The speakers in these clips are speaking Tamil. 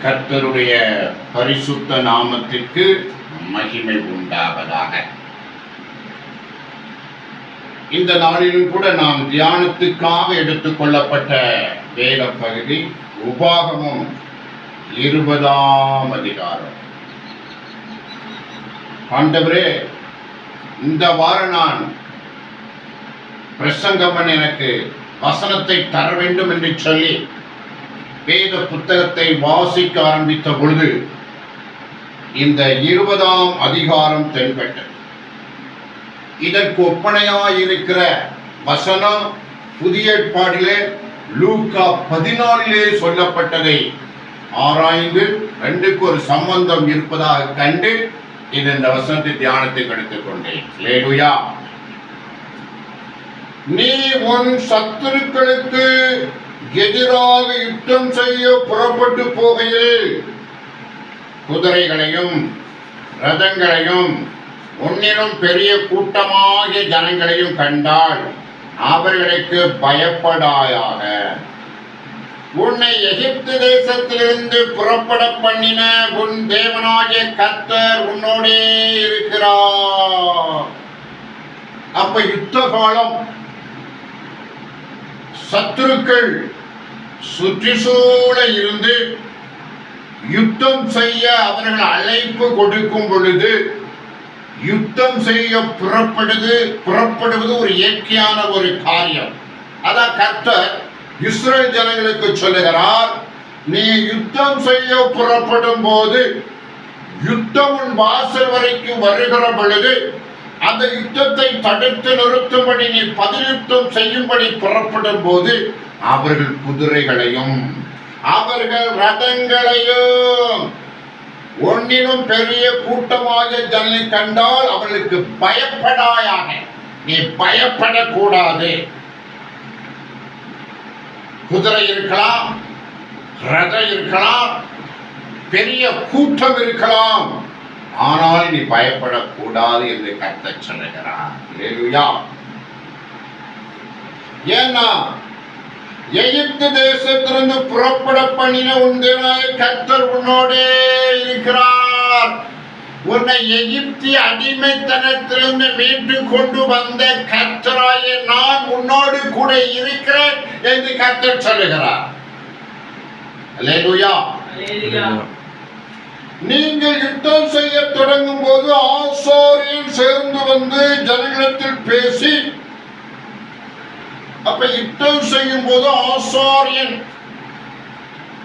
கர்த்தருடைய பரிசுத்த நாமத்திற்கு மகிமை உண்டாவதாக. இந்த நாளிலும் கூட நாம் தியானத்துக்காக எடுத்துக்கொள்ளப்பட்ட வேத பகுதி உபாகமம் 20ஆம் அதிகாரம். ஆண்டவரே, இந்த வாரம் நான் பிரசங்கமன் எனக்கு வசனத்தை தர வேண்டும் என்று சொல்லி வேத புத்தகத்தை வாசிக்க ஆரம்பித்த பொழுது இந்த 20ஆம் அதிகாரம் தென்பட்டது. இதற்கு ஒப்பனையாயிருக்கிற வசனம் புதிய ஏற்பாடிலே லூக்கா 14 சொல்லப்பட்டதை ஆராய்ந்து 2க்கு ஒரு சம்பந்தம் இருப்பதாக கண்டு இந்த வசனத்தை தியானத்துக்கு எடுத்துக்கொண்டேன். அல்லேலூயா. நீ உன் சத்துருக்களுக்கு எதிராக யுத்தம் செய்ய புறப்பட்டு போகையில் குதிரைகளையும் ரதங்களையும் உன்னிலும் பெரிய கூட்டமாகிய ஜனங்களையும் கண்டால் அவர்களுக்கு பயப்படாயாக. உன்னை எகிப்து தேசத்திலிருந்து புறப்பட பண்ணின உன் தேவனாகிய கர்த்தர் உன்னோடே இருக்கிறார். அப்ப யுத்த காலம், சத்துருக்கள் சுற்றிசூழ இருந்து யுத்தம் செய்ய அவர்கள் அழைப்பு கொடுக்கும் பொழுது யுத்தம் செய்ய புறப்படுவது ஒரு இயற்கையான ஒரு காரியம். அதான் கர்த்தர் இஸ்ரேல் ஜனங்களுக்கு சொல்லுகிறார், நீ யுத்தம் செய்ய புறப்படும் போது யுத்தம் உன் வாசல் வரைக்கும் வருகிற பொழுது அந்த யுத்தத்தை தடுத்து நிறுத்தும்படி நீ பதிலுத்தம் செய்யும்படி புறப்படும் போது அவர்கள் குதிரைகளையும் அவர்கள் ரதங்களையும் ஒன்னிலும் பெரிய கூட்டமாக ஜனங்களை கண்டால் அவர்களுக்கு பயப்படாயாக. நீ பயப்படக்கூடாது. குதிரை இருக்கலாம், ரதம் இருக்கலாம், பெரிய கூட்டம் இருக்கலாம், ஆனால் நீ பயப்படக்கூடாது என்று கர்த்தர் சொல்லுகிறார். அல்லேலூயா. ஏன்னா எகிப்து தேசத்திலிருந்து புறப்பட பண்ணின உன் தேவனாகிய கர்த்தர் உன்னோடே இருக்கிறார். உன்னை எகிப்திய அடிமைத்தனத்திலிருந்து மீட்டு கொண்டு வந்த கர்த்தராகிய நான் உன்னோடு கூட இருக்கிறேன் என்று கர்த்தர் சொல்லுகிறார். அல்லேலூயா. நீங்கள் யுத்தம் செய்ய தொடங்கும் போது ஆசாரியன் சேர்ந்து வந்து ஜனங்களிடத்தில் பேசி, அப்ப யுத்தம் செய்யும் போது ஆசாரியன்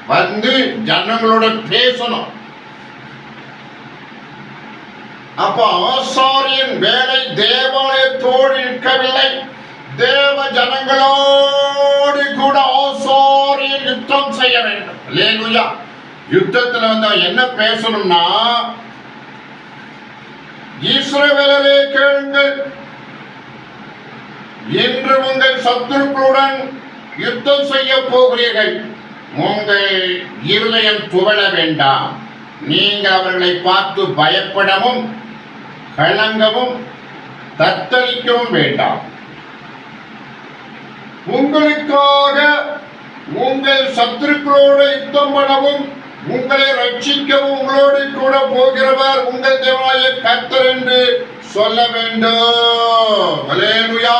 வந்து ஜனங்களோட பேசணும். அப்ப ஆசாரியன் வேலை தேவாலயத்தோடு இருக்கவில்லை, தேவ ஜனங்களோடு கூட ஆசாரியன் யுத்தம் செய்ய வேண்டும். அல்லேலூயா. யுத்தத்துல வந்தா என்ன பேசணும்னா, இஸ்ரவேலரே கேளுங்கள், இன்று உங்கள் சத்துருக்களுடன் யுத்தம் செய்ய போகிறீர்கள். உங்கள் இருதயம் துவள வேண்டாம். நீங்கள் அவர்களை பார்த்து பயப்படவும் கலங்கவும் தத்தளிக்கவும் வேண்டாம். உங்களுக்காக உங்கள் சத்துருக்களோடு யுத்தம் பண்ணவும் உங்களை ரட்சிக்கவும் உங்களோடு கூட போகிறவர் உங்கள் தேவனாகிய கர்த்தர் என்று சொல்ல வேண்டும். அல்லேலூயா.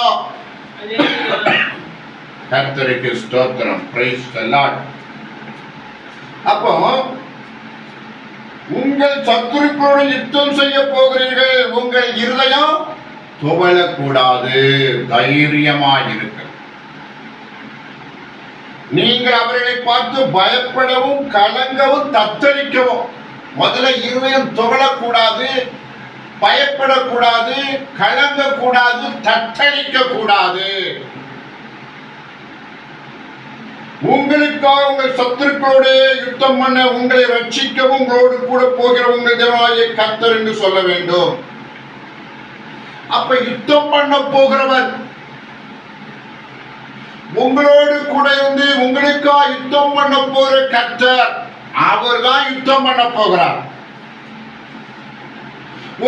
கர்த்தருக்கு ஸ்தோத்திரம். Price the Lord. அப்போ உங்கள் சத்துருக்களோடு யுத்தம் செய்ய போகிறீர்கள். உங்கள் இருதயம் துவளக்கூடாது, தைரியமாயிருக்க. நீங்கள் அவர்களை பார்த்து பயப்படவும் கலங்கவும் தத்தளிக்கவும். முதல்ல இருதயம் துவளக்கூடாது, பயப்படக்கூடாது, கலங்கக்கூடாது, தத்தளிக்க கூடாது. உங்களுக்காக உங்கள் சத்துருக்களோடு யுத்தம் பண்ண உங்களை ரட்சிக்கவும் உங்களோடு கூட போகிற உங்கள் தேவனாகிய கர்த்தர் என்று சொல்ல வேண்டும். அப்ப யுத்தம் பண்ண போகிறவர் உங்களோடு கூட இருந்து உங்களுக்காக யுத்தம் பண்ண போகிற கர்த்தர், அவர் தான் யுத்தம் பண்ண போகிறார்.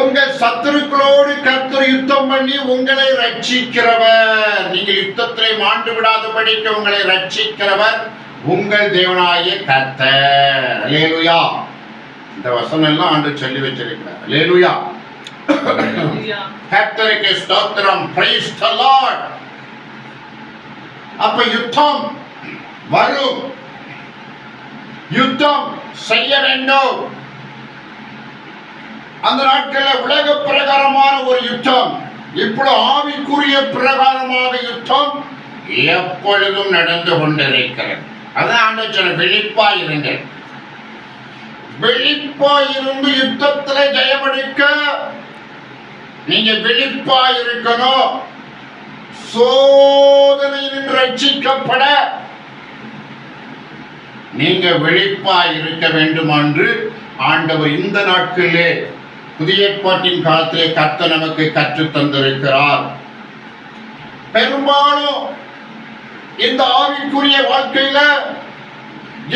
உங்கள் சத்துருக்களோடு கர்த்தர் யுத்தம் பண்ணி உங்களை ரட்சிக்கிறவர். நீங்கள் யுத்தத்தை மாண்டு விடாதபடிக்கு உங்களை ரட்சிக்கிறவர் உங்கள் தேவனாகிய கர்த்தர். அல்லேலூயா. இந்த வசனம் எல்லாம் ஆண்டவர் சொல்லி வச்சிருக்கிறார். அல்லேலூயா. கர்த்தருக்கு ஸ்தோத்திரம். Price the Lord. அப்ப யுத்தம் வரும், யுத்தம் செய்ய வேண்டும். அந்த நாட்களில் உலக பிரகாரமான ஒரு யுத்தம், இப்பொழுது ஆவிக்குரிய பிரகாரமாக யுத்தம் எப்பொழுதும் நடந்து கொண்டிருக்கிறது. அதான் ஆண்டவர் சொல்ல, விழிப்பாய் இருங்கள். விழிப்பாய் இருந்து யுத்தத்தில் ஜெயமளிக்க நீங்க விழிப்பாய் இருக்கணும். சோதனையில் ரட்சிக்கப்பட நீங்க விழிப்பாய் இருக்க வேண்டும் என்று ஆண்டவர் இந்த நாட்களிலே புதிய ஏற்பாட்டின் காலத்திலே கர்த்தர் நமக்கு கற்றுத் தந்திருக்கிறார். பெரும்பாலும் இந்த ஆவிக்குரிய வாழ்க்கையில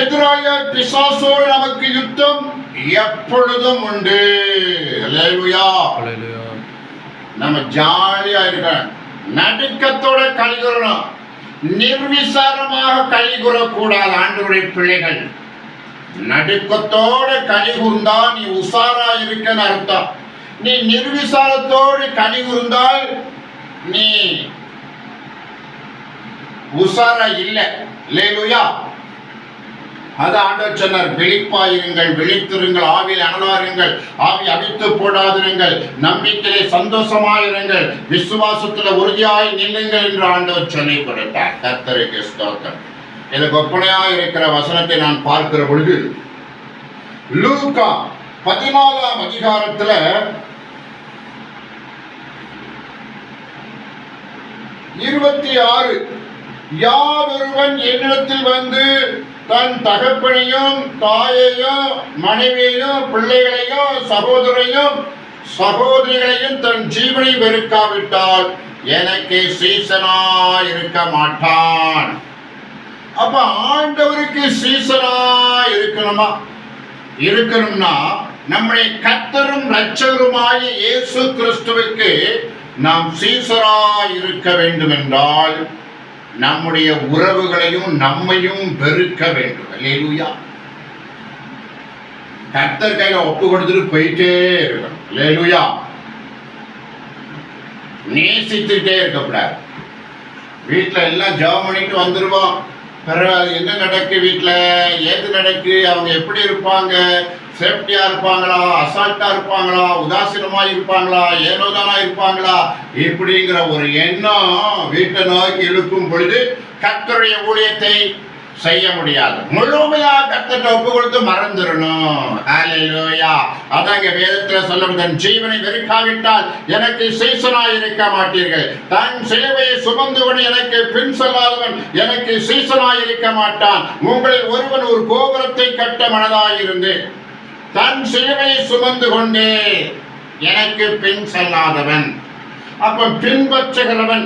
எதிராக பிசாசோடு நமக்கு யுத்தம் எப்பொழுதும் உண்டு. அல்லேலூயா. நம்ம ஜாலியா இருக்க, நடுக்கத்தோட கலிகூறணும், நிர்விசாரமாக கலிகூறக்கூடாது. ஆண்டவருடைய பிள்ளைகள் நடுக்கத்தோட கலிகூர்ந்தா நீ உசாரா இருக்கன்னு அர்த்தம். நீ நிர்விசாரத்தோடு கலிகூர்ந்தால் நீ உசாரா இல்லை. அல்லேலூயா. அது ஆண்டவர் சொன்னார், விழிப்பாயிருங்கள், விழித்திருங்கள், ஆவியில் அனலாருங்கள், ஆவி அவித்து போடாதிருங்கள், நம்பிக்கையிலே சந்தோஷமாயிருங்கள், விசுவாசத்தில் உறுதியாய் நில்லுங்கள் என்று ஆண்டவர் சொல்லிக் கொடுத்தார். கர்த்தருக்கு ஸ்தோத்திரம். எனக்கு ஒப்பனையாக இருக்கிற வசனத்தை நான் பார்க்கிற பொழுது லூக்கா 14ஆம் அதிகாரத்துல 26, யாவொருவன் என்னிடத்தில் வந்து தன் தகப்பனையும் தாயையும் மனைவியையும் பிள்ளைகளையும் சகோதரையும் சகோதரிகளையும் தன் ஜீவனை வெறுக்காவிட்டால் எனக்கு சீசனாய் இருக்க மாட்டான். அப்ப ஆண்டவருக்கு சீசனா இருக்கணும்னா நம்முடைய கர்த்தரும் இரட்சகருமாகிய இயேசு கிறிஸ்துவுக்கு நாம் சீசராய் இருக்க வேண்டும் என்றால் நம்முடைய உறவுகளையும் நம்மையும் வெறுக்க வேண்டும். அல்லேலூயா. கர்த்தர் கையில ஒப்பு கொடுத்துட்டு போயிட்டே இருக்கணும். அல்லேலூயா. நேசித்துட்டே இருக்கக்கூடாது. வீட்டுல எல்லாம் ஜெபம் பண்ணிட்டு வந்துருவோம், பிறகு என்ன நடக்கு, வீட்டுல ஏது நடக்கு, அவங்க எப்படி இருப்பாங்க, சேஃப்டியா இருப்பாங்களா, அசால்ட்டா இருப்பாங்களா, உதாசீனமா இருப்பாங்களா, ஏனோதானா இருப்பாங்களா, இப்படிங்கிற ஒரு எண்ணம் வீட்டை நோக்கி இழுக்கும் பொழுது கர்த்தருடைய ஊழியத்தை செய்ய முடியாது. முழுமையா கர்த்தர்ட்ட ஒப்பு கொடுத்து மறந்துடணும். ஹல்லேலூயா. அதாங்க வேதத்துல சொல்லப்பட்ட, ஜீவனை வெறுக்காவிட்டால் எனக்கு சீசனாய் இருக்க மாட்டீர்கள், தன் சிலுவையை சுமந்து கொண்டு எனக்கு பின் செல்லாதவன் எனக்கு சீசனாய் இருக்க மாட்டான். உங்களில் ஒருவன் ஒரு கோபுரத்தை கட்ட மனதாயிருந்து தன் சிலுவையை சுமந்து கொண்டு எனக்கு பின் செல்லாதவன். அப்ப பின்பற்றுகிறவன்,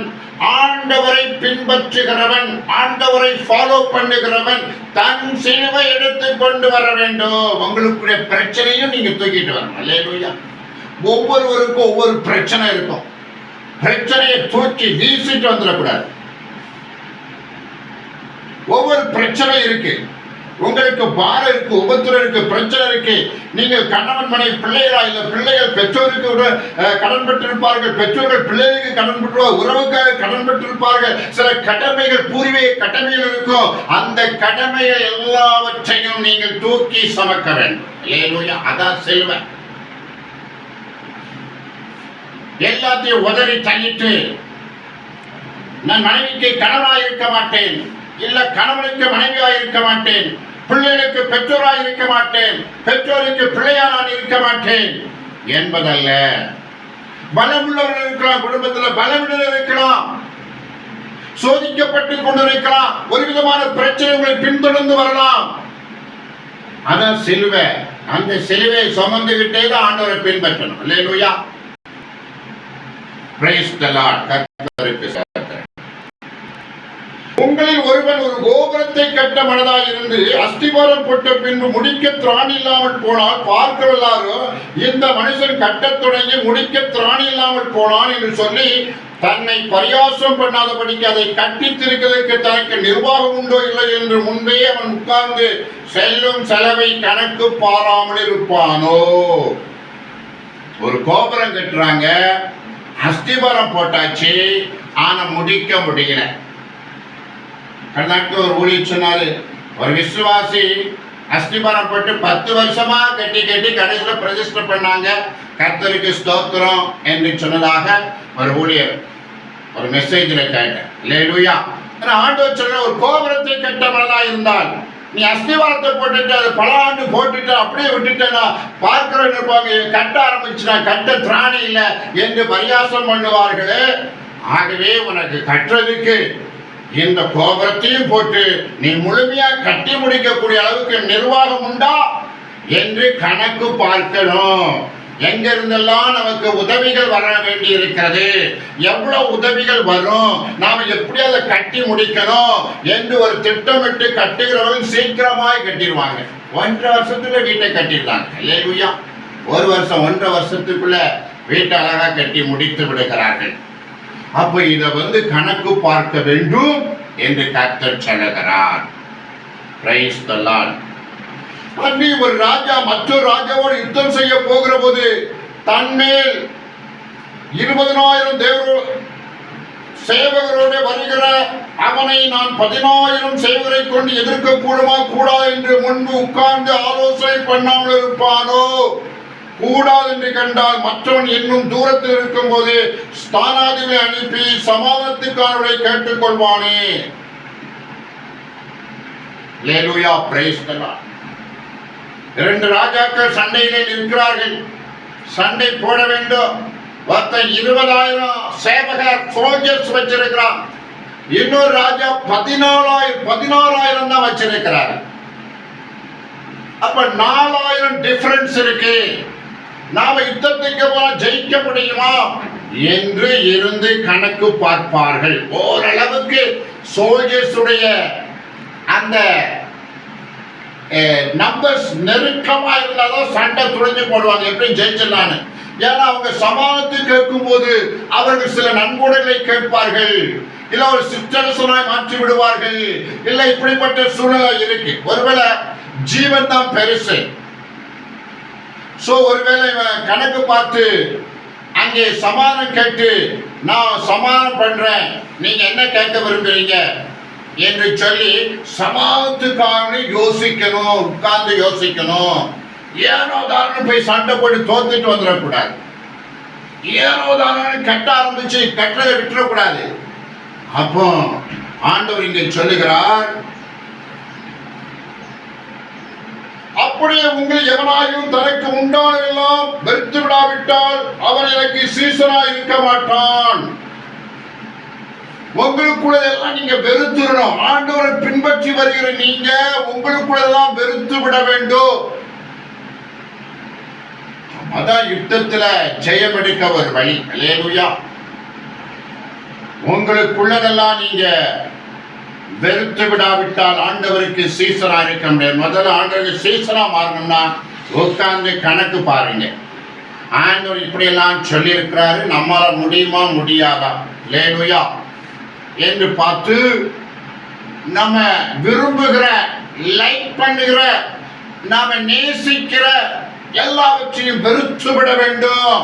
ஆண்டவரை பின்பற்றுகிறவன், ஆண்டவரை ஃபாலோ பண்ணுகிறவன் தன் சிலுவை எடுத்து கொண்டு வர வேண்டும். உங்களுக்குரிய பிரச்சனையும் நீங்க தூக்கிட்டு வரணும். அல்லேலூயா. ஒவ்வொருவருக்கும் ஒவ்வொரு பிரச்சனை இருக்கும். பிரச்சனையை தூக்கி வீசிட்டு வந்துடக்கூடாது. ஒவ்வொரு பிரச்சனை இருக்கு. உங்களுக்கு பாரம் இருக்கு, உபத்திரம் இருக்கு, பிரச்சனை இருக்கு. நீங்கள் கணவன் மனைவி பிள்ளைகளா, இல்ல பிள்ளைகள் பெற்றோருக்கு கடன் பெற்றிருப்பார்கள், பெற்றோர்கள் பிள்ளைகளுக்கு கடன் பெற்றுவார், உறவுக்காக கடன் பெற்றிருப்பார்கள். சில கடமைகள் பூர்வீக கடமைகள் இருக்கும். அந்த கடமைகள் எல்லாவற்றையும் நீங்கள் தூக்கி சுமக்க வேண்டும். அல்லேலூயா. அதான் செல்வன். எல்லாத்தையும் உதறி தள்ளிட்டு நான் மனைவிக்கு கணவனாக இருக்க மாட்டேன், இல்ல கணவனுக்கு மனைவியாக இருக்க மாட்டேன், பிள்ளைகளுக்கு பெற்றோராக இருக்க மாட்டேன், பெற்றோருக்கு பிள்ளையா நான் இருக்க மாட்டேன் என்பதல்ல. பலமுள்ளவர்கள் இருக்கலாம், குடும்பத்தில் பலமுள்ளவர் இருக்கலாம், சோதிக்கப்பட்டு கொண்டிருக்கலாம், ஒரு விதமான பிரச்சனைகளை பின்தொடர்ந்து வரலாம். அதான் சிலுவை. அந்த சிலுவை சுமந்து விட்டே தான் ஆண்டவரை பின்பற்றணும். அல்லேலூயா. Praise the lord. கர்த்தருக்கு ஸ்தோத்திரம். உங்களில் ஒருவன் ஒரு கோபுரத்தை கட்ட மனதாய் இருந்து அஸ்திவாரம் போட்ட பின்பு முடிக்க திராணி இல்லாமல் போனால் பார்க்கிறவர்களாரோ இந்த மனுஷன் கட்டத் தொடங்கி முடிக்க திராணி இல்லாமல் போனான் என்று சொல்லி தன்னை பரியாசம் பண்ணாதபடிக்கு அதை கட்டித்திருக்கிறதற்கு தனக்கு நிர்வாகம் உண்டோ இல்லை என்று முன்பே அவன் உட்கார்ந்து செல்லும் செலவை கணக்கு பாராமல் இருப்பானோ? ஒரு கோபுரம் கட்டுறாங்க, அஸ்திபாரம் போட்டாச்சு, ஆனா முடிக்க முடியல. கர்நாடக ஒரு ஊழியர் சொன்னாரு, ஒரு விசுவாசி அஸ்திபாரம் போட்டு 10 வருஷமா கட்டி கடைசியில் பிரதிஷ்டை பண்ணாங்க, கர்த்தருக்கு ஸ்தோத்திரம் என்று சொன்னதாக ஒரு ஊழியர் ஒரு மெசேஜ்ல கேட்டேன். அல்லேலூயா. ஆண்டவர் சொல்ற, ஒரு கோபுரத்தை கட்டவனா இருந்தால் நீ அஸ்திவாரத்தை போட்டுட்டு அது பல ஆண்டு போட்டுட்டு அப்படியே விட்டுட்டேன்னா பார்க்கிறோம் இருப்பாங்க, கட்ட ஆரம்பிச்சுனா கட்ட திராணி இல்லை என்று பரியாசம் பண்ணுவார்களே. ஆகவே உனக்கு கட்டுறதுக்கு இந்த கோபுரத்தையும் போட்டு நீ முழுமையா கட்டி முடிக்கக்கூடிய அளவுக்கு நிர்வாகம் உண்டா என்று கணக்கு பார்க்கணும். எங்க இருந்தெல்லாம் நமக்கு உதவிகள் வர வேண்டி இருக்கிறது, எவ்வளவு உதவிகள் வரும், நாம எப்படி அதை கட்டி முடிக்கணும் என்று ஒரு திட்டமிட்டு கட்டுகிறவர்கள் சீக்கிரமாய் கட்டிடுவாங்க. 1.5 வருஷத்துல வீட்டை கட்டிடுறாங்க. அல்லேலூயா. 1 வருஷம் 1.5 வருஷத்துக்குள்ள வீட்டை அழகா கட்டி முடித்து விடுகிறார்கள். அப்ப இதை கணக்கு பார்க்க வேண்டும் என்று கர்த்தர் சொல்லுகிறார். Price the Lord. அன்றி ஒரு ராஜா மற்றொரு ராஜாவோடு யுத்தம் செய்ய போகிற போது தன்மேல் 20,000 தேவ சேவகரோடு வருகிற அவனை நான் 10,000 சேவகரை கொண்டு எதிர்க்க கூடுமா கூடாது என்று முன்பு உட்கார்ந்து ஆலோசனை பண்ணாமல் இருப்பானோ? கூடாது என்று கண்டால் மற்றவன் இன்னும் தூரத்தில் இருக்கும் போது ஸ்தானாதிபதியை அனுப்பி சமாதானத்துக்கானவரை கேட்டுக்கொள்வானே. அல்லேலூயா. Praise the Lord. 2 ராஜாக்கள் சண்டையிலே நிற்கிறார்கள். சண்டை போட வேண்டும். ஒருத்தன் 20,000 சேவகர் சோல்ஜர்ஸ் வச்சிருக்கிறான். இன்னொரு ராஜா 16,000 தான் வச்சிருக்கிறார். அப்ப 4,000 டிஃபரன்ஸ் இருக்கு. நாம யுத்தத்துக்கு போல ஜெயிக்க முடியுமா என்று இருந்து கணக்கு பார்ப்பார்கள். ஓரளவுக்கு சோல்ஜர்ஸ் உடைய அந்த நம்பர்ஸ் நெருக்கமா இருந்தாலும் சண்டை துடைஞ்சு போடுவாங்க, எப்படி ஜெயிச்சிடலான்னு. ஏன்னா அவங்க சமாதானத்தை கேட்கும் போது அவர்கள் சில நன்கொடைகளை கேட்பார்கள், இல்ல ஒரு சிற்றரசனாய் மாற்றி விடுவார்கள், இல்ல இப்படிப்பட்ட சூழ்நிலை இருக்கு. ஒருவேளை ஜீவன் தான் பெருசு. சோ ஒருவேளை கணக்கு பார்த்து அங்கே சமாதானம் கேட்டு, நான் சமாதானம் பண்றேன், நீங்க என்ன கேட்க விரும்புறீங்க என்று சொல்லி சமாதானத்துக்காக யோசிக்கணும், உட்கார்ந்து யோசிக்கணும். ஏனோ தாரணம் போய் சண்டை போட்டு தோத்துட்டு வந்துடக்கூடாது. ஏனோ தாரணம் கட்ட ஆரம்பிச்சு கட்டதை விட்டுறக்கூடாது. அப்போ ஆண்டவர் இங்கே சொல்லுகிறார், அப்படியே உங்கள் எவனாயும் தனக்கு உண்டானதெல்லாம் வெறுத்து விடாவிட்டால் அவன் எனக்கு சீசனாய் இருக்க மாட்டான். உங்களுக்குள்ளதெல்லாம் நீங்க வெறுத்துடணும். ஆண்டவரை பின்பற்றி வருகிற நீங்க உங்களுக்குள்ளதெல்லாம் வெறுத்து விட வேண்டும். அதான் யுத்தத்துல ஜெயம் எடுக்க ஒரு வழி. அல்லேலூயா. உங்களுக்குள்ளதெல்லாம் நீங்க வெறுத்து விடாவிட்டால் ஆண்டவருக்கு சீசனா இருக்க முடியாது. முதல்ல ஆண்டவருக்கு சீசனா மாறணும்னா உட்கார்ந்து கணக்கு பாருங்க. ஆண்டவர் இப்படி எல்லாம் சொல்லி இருக்கிறாரு, நம்மளால முடியுமா முடியாதா அல்லேலூயா என்று பார்த்து நம்ம விரும்புகிற, லைக் பண்ணுகிற, நாம நேசிக்கிற எல்லாவற்றையும் வெறுத்து விட வேண்டும்.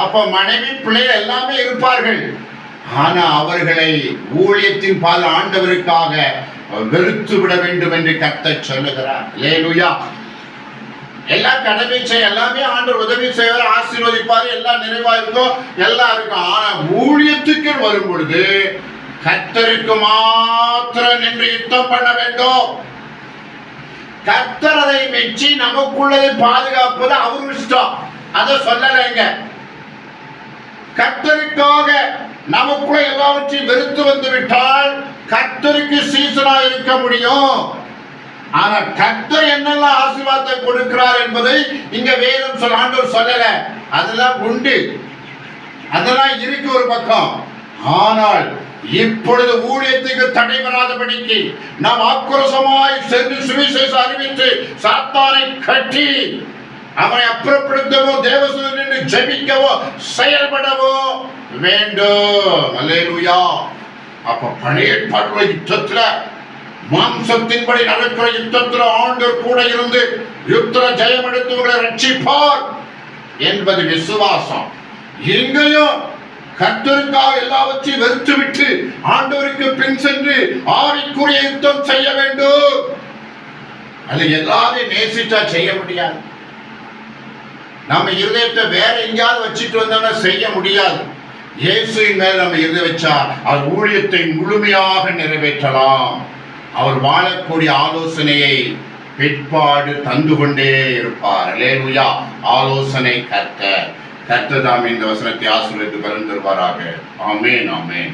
அப்ப மனைவி பிள்ளைகள் எல்லாமே இருப்பார்கள், ஆனா அவர்களை ஊழியத்தின் பால் ஆண்டவருக்காக வெறுத்து விட வேண்டும் என்று கர்த்தர் சொல்லுகிறார். அல்லேலூயா. எல்லாம் கடமை செய்ய, எல்லாமே ஆண்டவர் உதவி செய்வார், ஆசீர்வதிப்பார், எல்லாம் நிறைவா இருக்கும், எல்லாம் இருக்கும். ஆனா ஊழியத்துக்கு வரும் பொழுது கர்த்தருக்கு மாத்திரம் நின்று யுத்தம் பண்ண வேண்டும். கர்த்தர் அதை மெச்சி நமக்குள்ளதை பாதுகாப்பது அவர் இஷ்டம். அதை சொல்லலைங்க. கர்த்தருக்காக நமக்குள்ள எல்லாவற்றையும் வெறுத்து வந்து விட்டால் கர்த்தருக்கு சீசனா இருக்க முடியும். ஆனா கர்த்தர் என்னெல்லாம் ஆசீர்வாதத்தை கொடுக்கிறார் என்பதை இங்க வேதம் சொல்ல, ஆண்டவர் சொல்லல. அதெல்லாம் உண்டு, அதெல்லாம் இருக்கு ஒரு பக்கம். ஆனால் இப்பொழுது ஊழியத்துக்கு தடை வராதபடிக்கு நாம் ஆக்ரோஷமாய் சென்று சுவிசேஷம் அறிவித்து சாத்தானை கட்டி அவனை அப்புறப்படுத்தவோ தேவசூதனு ஜெபிக்கவோ செயல்படவோ வேண்டும். அல்லேலூயா. அப்ப பழைய ஏற்பாட்டு யுத்தத்துல, மாம்சத்தின்படி நடக்கிற யுத்தத்துல ஆண்டவர் கூட இருந்து யுத்தர ஜெயம் எடுத்தவர்களை ரட்சிப்பார் என்பது விசுவாசம். இங்கேயும் கர்த்தருக்காக எல்லாவற்றையும் வெறுத்து விட்டு ஆண்டவருக்கு பின் சென்று ஆவிக்குரிய யுத்தம் செய்ய வேண்டும். அது எல்லாரையும் நேசிச்சா செய்ய முடியாது. நம்ம இருதயத்தை வேற எங்கேயாவது வச்சுட்டு வந்தோம்னா செய்ய முடியாது. இயேசுவின் மேல் நம்ம இருதயம் வச்சா அவர் ஊழியத்தை முழுமையாக நிறைவேற்றலாம். அவர் வாழக்கூடிய ஆலோசனையை பிற்பாடு தந்து கொண்டே இருப்பார். அல்லேலூயா. ஆலோசனை கர்த்தர் தாம் இந்த வசனத்தை ஆசீர்வதித்து பலன் தருவாராக. ஆமென், ஆமென்.